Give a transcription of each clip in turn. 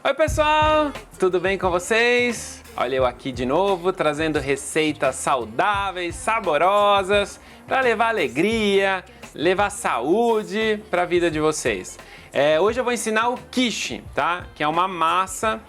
Oi pessoal, tudo bem com vocês? Olha eu aqui de novo, trazendo receitas saudáveis, saborosas, para levar alegria, levar saúde para a vida de vocês. Hoje eu vou ensinar o quiche, tá? Que é uma massa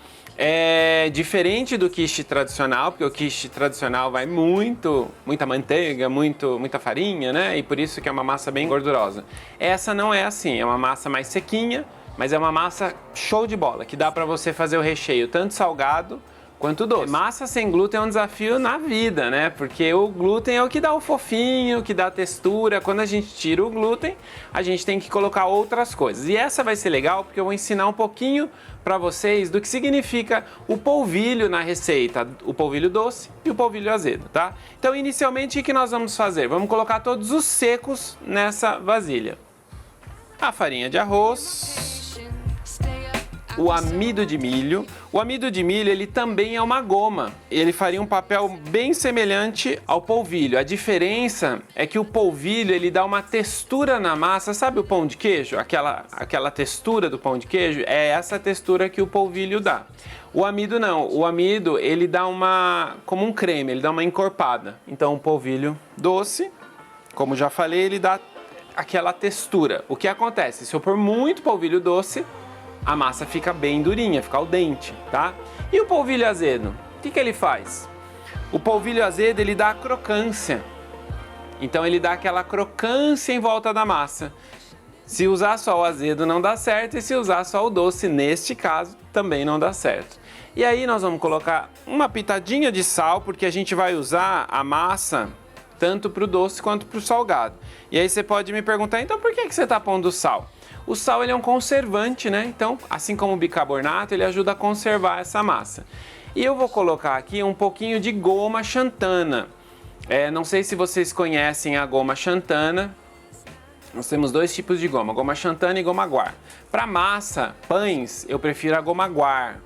diferente do quiche tradicional, porque o quiche tradicional vai muita manteiga, muita farinha, né? E por isso que é uma massa bem gordurosa. Essa não é assim, é uma massa mais sequinha, mas é uma massa show de bola, que dá para você fazer o recheio tanto salgado quanto doce. Massa sem glúten é um desafio na vida, né? Porque o glúten é o que dá o fofinho, que dá a textura. Quando a gente tira o glúten, a gente tem que colocar outras coisas. E essa vai ser legal porque eu vou ensinar um pouquinho para vocês do que significa o polvilho na receita, o polvilho doce e o polvilho azedo, tá? Então, inicialmente, o que nós vamos fazer? Vamos colocar todos os secos nessa vasilha. A farinha de arroz, o amido de milho. O amido de milho, ele também é uma goma. Ele faria um papel bem semelhante ao polvilho. A diferença é que o polvilho, ele dá uma textura na massa. Sabe o pão de queijo? Aquela textura do pão de queijo? É essa textura que o polvilho dá. O amido não. O amido, ele dá como um creme, ele dá uma encorpada. Então, o polvilho doce, como já falei, ele dá aquela textura. O que acontece? Se eu pôr muito polvilho doce, a massa fica bem durinha, fica al dente, tá? E o polvilho azedo? O que ele faz? O polvilho azedo, ele dá a crocância. Então, ele dá aquela crocância em volta da massa. Se usar só o azedo não dá certo, e se usar só o doce, neste caso, também não dá certo. E aí, nós vamos colocar uma pitadinha de sal, porque a gente vai usar a massa tanto para o doce quanto para o salgado. E aí, você pode me perguntar, então por que você está pondo sal? O sal, ele é um conservante, né? Então, assim como o bicarbonato, ele ajuda a conservar essa massa. E eu vou colocar aqui um pouquinho de goma xantana. Não sei se vocês conhecem a goma xantana. Nós temos dois tipos de goma xantana e goma guar. Para massa, pães, eu prefiro a goma guar.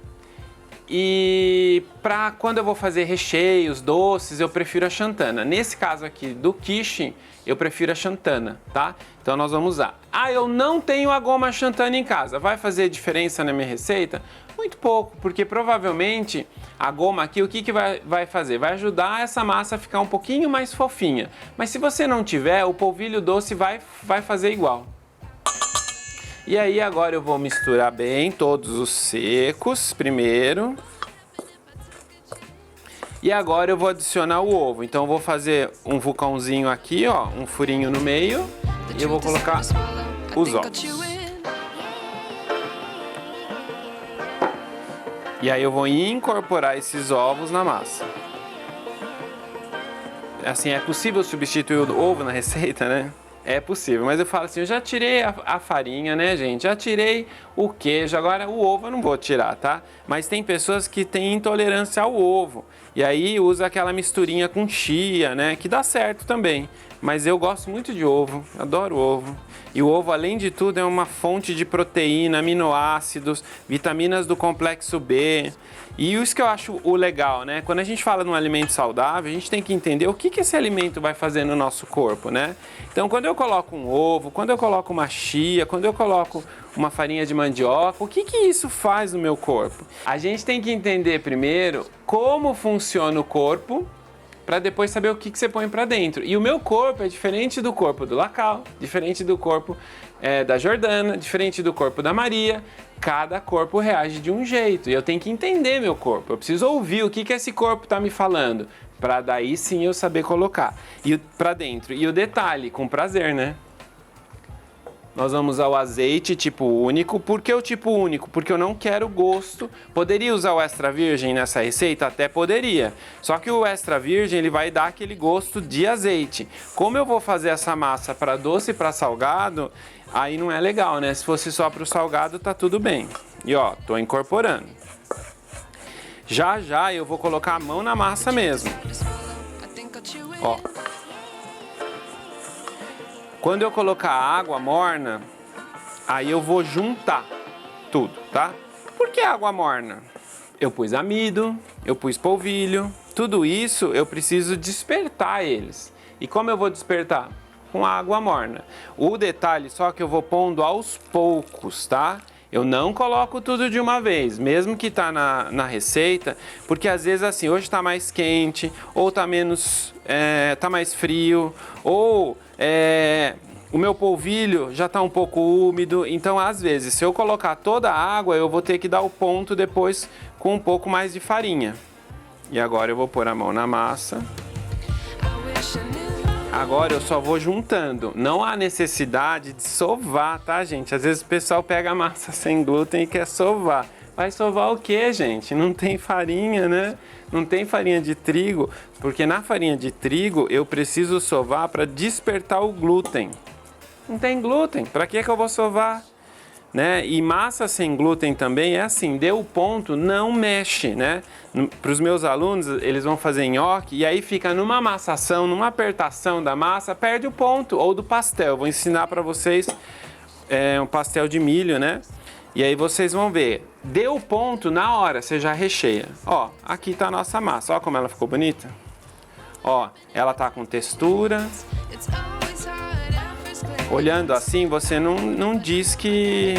E para quando eu vou fazer recheios, doces, eu prefiro a xantana. Nesse caso aqui do quiche, eu prefiro a xantana, tá? Então nós vamos usar. Eu não tenho a goma xantana em casa. Vai fazer diferença na minha receita? Muito pouco, porque provavelmente a goma aqui, o que vai fazer? Vai ajudar essa massa a ficar um pouquinho mais fofinha. Mas se você não tiver, o polvilho doce vai fazer igual. E aí agora eu vou misturar bem todos os secos primeiro. E agora eu vou adicionar o ovo. Então eu vou fazer um vulcãozinho aqui, ó, um furinho no meio. E eu vou colocar os ovos. E aí eu vou incorporar esses ovos na massa. Assim, é possível substituir o ovo na receita, né? É possível, mas eu falo assim, eu já tirei a farinha, né, gente? Já tirei o queijo, agora o ovo eu não vou tirar, tá? Mas tem pessoas que têm intolerância ao ovo. E aí usa aquela misturinha com chia, né? Que dá certo também. Mas eu gosto muito de ovo, adoro ovo. E o ovo, além de tudo, é uma fonte de proteína, aminoácidos, vitaminas do complexo B. E isso que eu acho o legal, né? Quando a gente fala de um alimento saudável, a gente tem que entender o que esse alimento vai fazer no nosso corpo, né? Então, quando eu coloco um ovo, quando eu coloco uma chia, quando eu coloco uma farinha de mandioca, o que isso faz no meu corpo? A gente tem que entender primeiro como funciona o corpo, para depois saber o que você põe para dentro. E o meu corpo é diferente do corpo do Lacal, diferente do corpo da Jordana, diferente do corpo da Maria. Cada corpo reage de um jeito e eu tenho que entender meu corpo. Eu preciso ouvir o que esse corpo está me falando, para daí sim eu saber colocar para dentro. E o detalhe, com prazer, né? Nós vamos usar o azeite tipo único. Por que o tipo único? Porque eu não quero gosto. Poderia usar o extra virgem nessa receita? Até poderia. Só que o extra virgem, ele vai dar aquele gosto de azeite. Como eu vou fazer essa massa para doce e para salgado, aí não é legal, né? Se fosse só para o salgado, tá tudo bem. E ó, tô incorporando. Já eu vou colocar a mão na massa mesmo. Ó. Quando eu colocar a água morna, aí eu vou juntar tudo, tá? Por que água morna? Eu pus amido, eu pus polvilho, tudo isso eu preciso despertar eles. E como eu vou despertar? Com água morna. O detalhe só que eu vou pondo aos poucos, tá? Eu não coloco tudo de uma vez, mesmo que tá na receita, porque às vezes assim, hoje tá mais quente, ou tá menos, tá mais frio, ou o meu polvilho já tá um pouco úmido, então às vezes se eu colocar toda a água, eu vou ter que dar o ponto depois com um pouco mais de farinha. E agora eu vou pôr a mão na massa. Agora eu só vou juntando, não há necessidade de sovar, tá, gente? Às vezes o pessoal pega a massa sem glúten e quer sovar. Vai sovar o quê, gente? Não tem farinha, né? Não tem farinha de trigo, porque na farinha de trigo eu preciso sovar para despertar o glúten. Não tem glúten, para que eu vou sovar? Né? E massa sem glúten também é assim, deu o ponto, não mexe, né? Para os meus alunos, eles vão fazer nhoque e aí fica numa amassação, numa apertação da massa, perde o ponto, ou do pastel. Vou ensinar para vocês um pastel de milho, né? E aí vocês vão ver, deu o ponto na hora, você já recheia. Ó, aqui tá a nossa massa, ó como ela ficou bonita. Ó, ela tá com textura. Olhando assim, você não diz que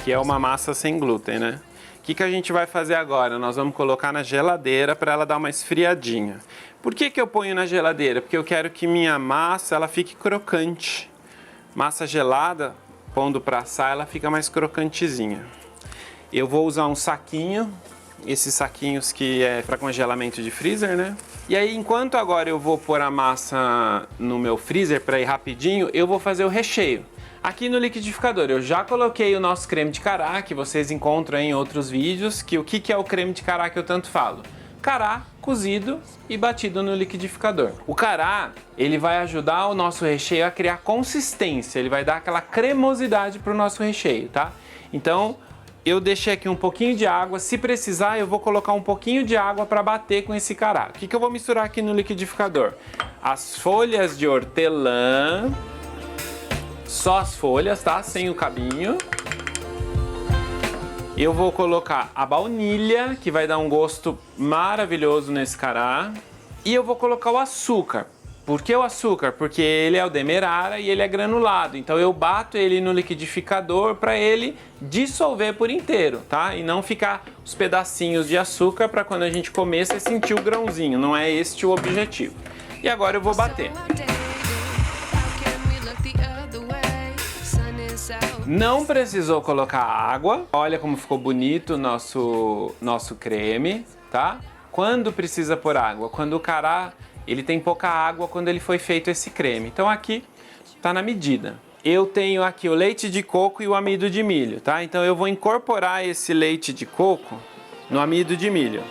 é uma massa sem glúten, né? O que a gente vai fazer agora? Nós vamos colocar na geladeira para ela dar uma esfriadinha. Por que eu ponho na geladeira? Porque eu quero que minha massa ela fique crocante. Massa gelada, pondo para assar, ela fica mais crocantezinha. Eu vou usar um saquinho, esses saquinhos que é para congelamento de freezer, né? E aí, enquanto agora eu vou pôr a massa no meu freezer para ir rapidinho, eu vou fazer o recheio. Aqui no liquidificador eu já coloquei o nosso creme de cará, que vocês encontram em outros vídeos, que o que é o creme de cará que eu tanto falo? Cará cozido e batido no liquidificador. O cará, ele vai ajudar o nosso recheio a criar consistência, ele vai dar aquela cremosidade para o nosso recheio, tá? Então, eu deixei aqui um pouquinho de água, se precisar eu vou colocar um pouquinho de água para bater com esse cará. O que eu vou misturar aqui no liquidificador? As folhas de hortelã, só as folhas, tá? Sem o cabinho. Eu vou colocar a baunilha, que vai dar um gosto maravilhoso nesse cará. E eu vou colocar o açúcar. Por que o açúcar? Porque ele é o demerara e ele é granulado. Então eu bato ele no liquidificador para ele dissolver por inteiro, tá? E não ficar os pedacinhos de açúcar para quando a gente comer você sentir o grãozinho. Não é este o objetivo. E agora eu vou bater. Não precisou colocar água. Olha como ficou bonito o nosso creme, tá? Quando precisa pôr água? Quando o cará ele tem pouca água quando ele foi feito esse creme. Então aqui tá na medida. Eu tenho aqui o leite de coco e o amido de milho, tá? Então eu vou incorporar esse leite de coco no amido de milho.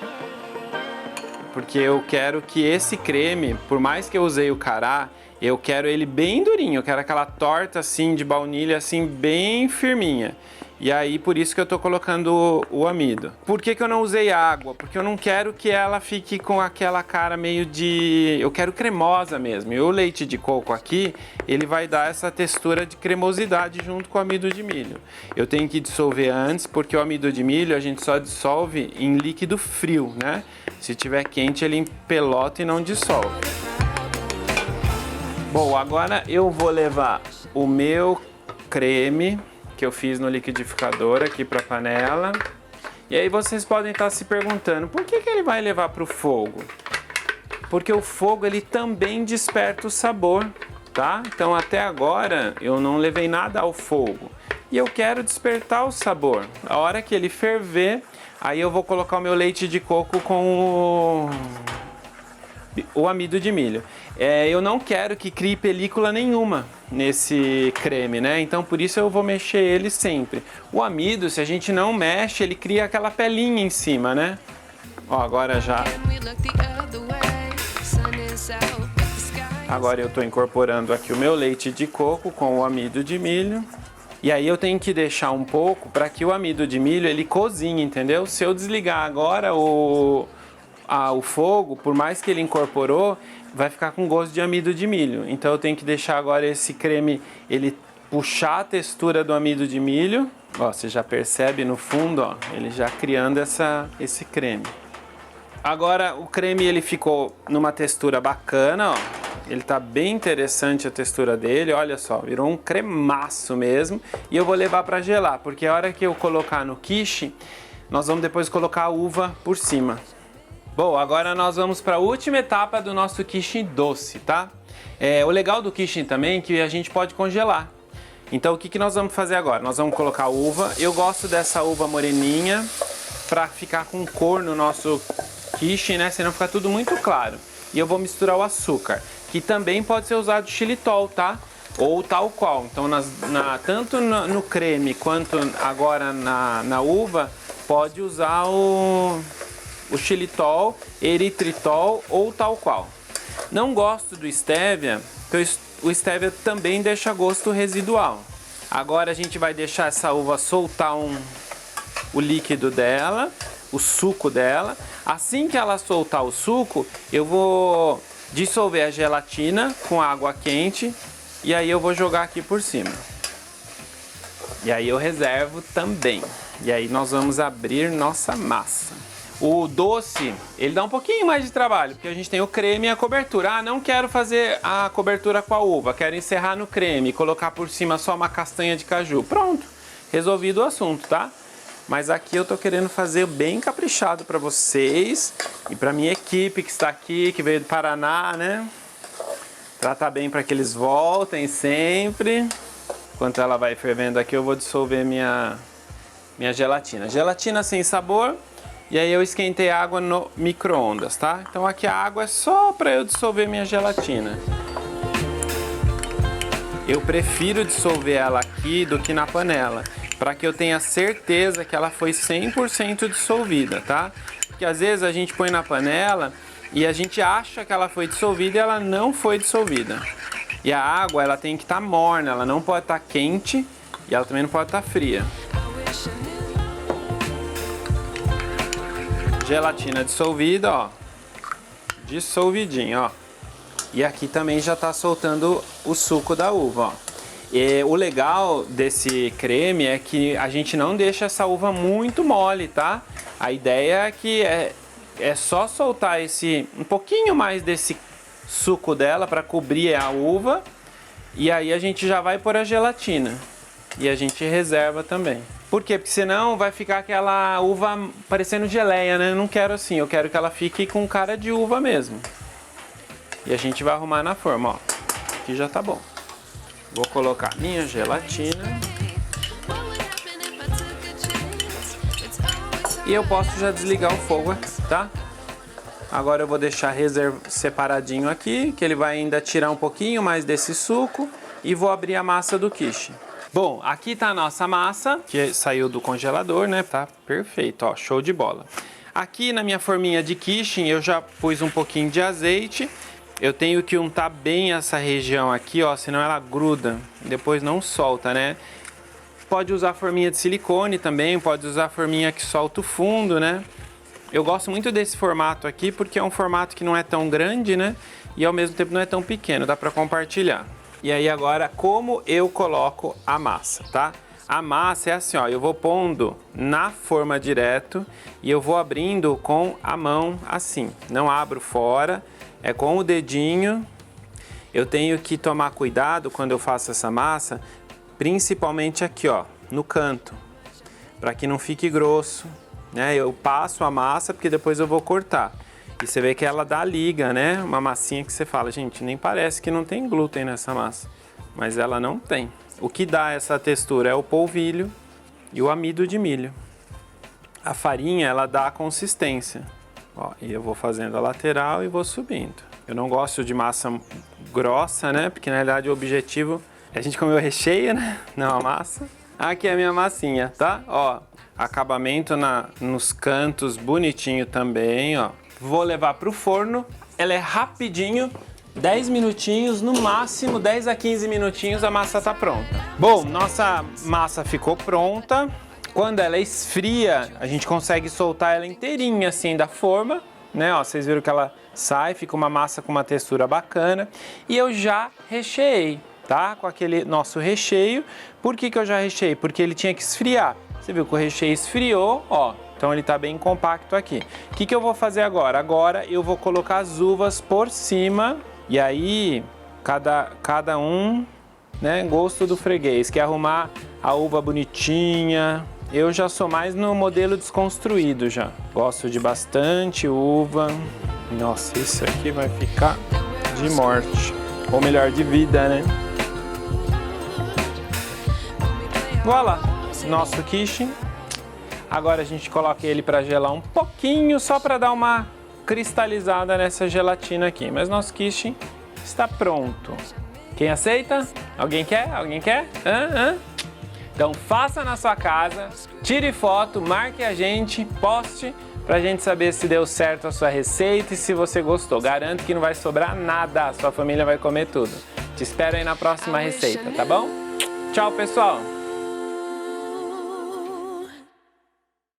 Porque eu quero que esse creme, por mais que eu usei o cará, eu quero ele bem durinho, eu quero aquela torta assim de baunilha assim bem firminha. E aí por isso que eu tô colocando o amido. Por que eu não usei água? Porque eu não quero que ela fique com aquela cara meio de... Eu quero cremosa mesmo. E o leite de coco aqui, ele vai dar essa textura de cremosidade junto com o amido de milho. Eu tenho que dissolver antes, porque o amido de milho a gente só dissolve em líquido frio, né? Se tiver quente ele empelota e não dissolve. Bom, agora eu vou levar o meu creme que eu fiz no liquidificador aqui para a panela. E aí vocês podem estar se perguntando, por que ele vai levar para o fogo? Porque o fogo ele também desperta o sabor, tá? Então até agora eu não levei nada ao fogo. E eu quero despertar o sabor. A hora que ele ferver, aí eu vou colocar o meu leite de coco com o amido de milho. Eu não quero que crie película nenhuma nesse creme, né? Então por isso eu vou mexer ele sempre. O amido, se a gente não mexe, ele cria aquela pelinha em cima, né? Ó, agora já... Agora eu tô incorporando aqui o meu leite de coco com o amido de milho. E aí eu tenho que deixar um pouco para que o amido de milho ele cozinhe, entendeu? Se eu desligar agora o fogo, por mais que ele incorporou, vai ficar com gosto de amido de milho. Então eu tenho que deixar agora esse creme, ele puxar a textura do amido de milho. Ó, você já percebe no fundo, ó, ele já criando esse creme. Agora o creme ele ficou numa textura bacana, ó. Ele tá bem interessante a textura dele, olha só, virou um cremaço mesmo. E eu vou levar para gelar, porque a hora que eu colocar no quiche, nós vamos depois colocar a uva por cima. Bom, agora nós vamos para a última etapa do nosso quiche doce, tá? O legal do quiche também é que a gente pode congelar. Então o que nós vamos fazer agora? Nós vamos colocar a uva. Eu gosto dessa uva moreninha para ficar com cor no nosso quiche, né? Senão fica tudo muito claro. E eu vou misturar o açúcar, que também pode ser usado xilitol, tá? Ou tal qual. Então, tanto no creme quanto agora na uva, pode usar o xilitol, eritritol ou tal qual. Não gosto do stevia, porque o stevia também deixa gosto residual. Agora a gente vai deixar essa uva soltar o líquido dela, o suco dela. Assim que ela soltar o suco, eu vou dissolver a gelatina com água quente e aí eu vou jogar aqui por cima. E aí eu reservo também. E aí nós vamos abrir nossa massa. O doce, ele dá um pouquinho mais de trabalho, porque a gente tem o creme e a cobertura. Ah, não quero fazer a cobertura com a uva, quero encerrar no creme e colocar por cima só uma castanha de caju. Pronto, resolvido o assunto, tá? Mas aqui eu tô querendo fazer bem caprichado para vocês e para minha equipe que está aqui, que veio do Paraná, né? Tratar bem para que eles voltem sempre. Enquanto ela vai fervendo aqui, eu vou dissolver minha gelatina. Gelatina sem sabor. E aí eu esquentei água no micro-ondas, tá? Então aqui a água é só para eu dissolver minha gelatina. Eu prefiro dissolver ela aqui do que na panela, para que eu tenha certeza que ela foi 100% dissolvida, tá? Porque às vezes a gente põe na panela e a gente acha que ela foi dissolvida e ela não foi dissolvida. E a água, ela tem que estar morna, ela não pode estar quente e ela também não pode estar fria. Gelatina dissolvida, ó. Dissolvidinho, ó. E aqui também já tá soltando o suco da uva, ó. E o legal desse creme é que a gente não deixa essa uva muito mole, tá? A ideia é que é só soltar um pouquinho mais desse suco dela para cobrir a uva. E aí a gente já vai pôr a gelatina. E a gente reserva também. Por quê? Porque senão vai ficar aquela uva parecendo geleia, né? Eu não quero assim, eu quero que ela fique com cara de uva mesmo. E a gente vai arrumar na forma, ó. Aqui já tá bom. Vou colocar minha gelatina. E eu posso já desligar o fogo aqui, tá? Agora eu vou deixar separadinho aqui, que ele vai ainda tirar um pouquinho mais desse suco. E vou abrir a massa do quiche. Bom, aqui tá a nossa massa, que saiu do congelador, né? Tá perfeito, ó, show de bola. Aqui na minha forminha de quiche, eu já pus um pouquinho de azeite. Eu tenho que untar bem essa região aqui, ó, senão ela gruda, depois não solta, né? Pode usar forminha de silicone também, pode usar forminha que solta o fundo, né? Eu gosto muito desse formato aqui porque é um formato que não é tão grande, né? E ao mesmo tempo não é tão pequeno, dá pra compartilhar. E aí agora, como eu coloco a massa, tá? A massa é assim, ó, eu vou pondo na forma direto e eu vou abrindo com a mão assim. Não abro fora, é com o dedinho. Eu tenho que tomar cuidado quando eu faço essa massa, principalmente aqui, ó, no canto, para que não fique grosso, né? Eu passo a massa porque depois eu vou cortar. E você vê que ela dá liga, né? Uma massinha que você fala, gente, nem parece que não tem glúten nessa massa. Mas ela não tem. O que dá essa textura é o polvilho e o amido de milho. A farinha, ela dá a consistência. Ó, e eu vou fazendo a lateral e vou subindo. Eu não gosto de massa grossa, né? Porque na realidade o objetivo é a gente comer o recheio, né? Não a massa. Aqui é a minha massinha, tá? Ó, acabamento nos cantos bonitinho também, ó. Vou levar para o forno, ela é rapidinho, 10 minutinhos, no máximo 10 a 15 minutinhos a massa tá pronta. Bom, nossa massa ficou pronta. Quando ela esfria, a gente consegue soltar ela inteirinha assim da forma, né? Ó, vocês viram que ela sai, fica uma massa com uma textura bacana. E eu já recheei, tá? Com aquele nosso recheio. Por que eu já recheei? Porque ele tinha que esfriar. Você viu que o recheio esfriou, ó. Então ele tá bem compacto aqui. O que eu vou fazer agora? Agora eu vou colocar as uvas por cima E aí, cada um, né, gosto do freguês. Quer arrumar a uva bonitinha. Eu já sou mais no modelo desconstruído já. Gosto de bastante uva. Nossa, isso aqui vai ficar de morte. Ou melhor, de vida, né? Voilà, nosso quiche. Agora a gente coloca ele para gelar um pouquinho, só para dar uma cristalizada nessa gelatina aqui. Mas nosso quiche está pronto. Quem aceita? Alguém quer? Alguém quer? Então faça na sua casa, tire foto, marque a gente, poste, pra gente saber se deu certo a sua receita e se você gostou. Garanto que não vai sobrar nada, a sua família vai comer tudo. Te espero aí na próxima receita, tá bom? Tchau, pessoal!